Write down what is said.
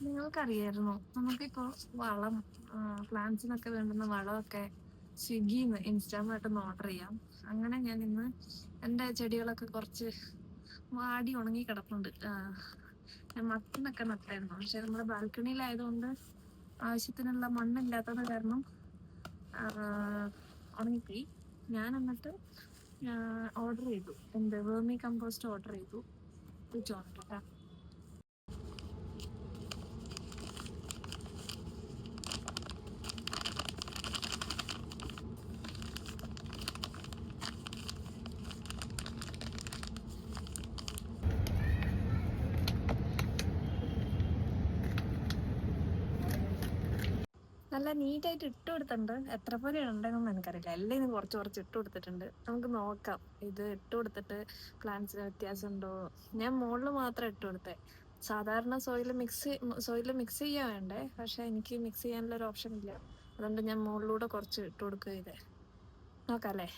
നിങ്ങൾക്കറിയായിരുന്നോ നമുക്കിപ്പോ വളം പ്ലാന്റ്സിനൊക്കെ വേണ്ടുന്ന വളമൊക്കെ സ്വിഗ്ഗിന്ന് ഇൻസ്റ്റാമാർട്ടൊന്ന് ഓർഡർ ചെയ്യാം. അങ്ങനെ ഞാൻ ഇന്ന് എൻ്റെ ചെടികളൊക്കെ കുറച്ച് വാടി ഉണങ്ങി കിടപ്പുണ്ട്. ഞാൻ മത്തനൊക്കെ നട്ടായിരുന്നു, പക്ഷെ നമ്മുടെ ബാൽക്കണിയിലായതുകൊണ്ട് ആവശ്യത്തിനുള്ള മണ്ണില്ലാത്തത് കാരണം ഉണങ്ങിപ്പോയി. ഞാൻ എന്നിട്ട് ഓർഡർ ചെയ്തു, എന്ത് വേർമി കമ്പോസ്റ്റ് ഓർഡർ ചെയ്തു. കേട്ടോ. നല്ല നീറ്റായിട്ട് ഇട്ട് കൊടുത്തിട്ടുണ്ട്. എത്ര പോലെ ഉണ്ടെന്നൊന്നും എനിക്കറിയില്ല. എല്ലാം ഇന്ന് കുറച്ച് കുറച്ച് ഇട്ട് കൊടുത്തിട്ടുണ്ട്. നമുക്ക് നോക്കാം ഇത് ഇട്ട് കൊടുത്തിട്ട് പ്ലാന്റ്സിന് വ്യത്യാസം ഉണ്ടോ. ഞാൻ മുകളിൽ മാത്രം ഇട്ട് കൊടുത്തേ. സാധാരണ സോയിൽ മിക്സ് ചെയ്യാൻ വേണ്ടേ, പക്ഷെ എനിക്ക് മിക്സ് ചെയ്യാനുള്ള ഒരു ഓപ്ഷൻ ഇല്ല. അതുകൊണ്ട് ഞാൻ മുകളിലൂടെ കുറച്ച് ഇട്ട് കൊടുക്കുക ചെയ്തേ. നോക്കാം അല്ലേ?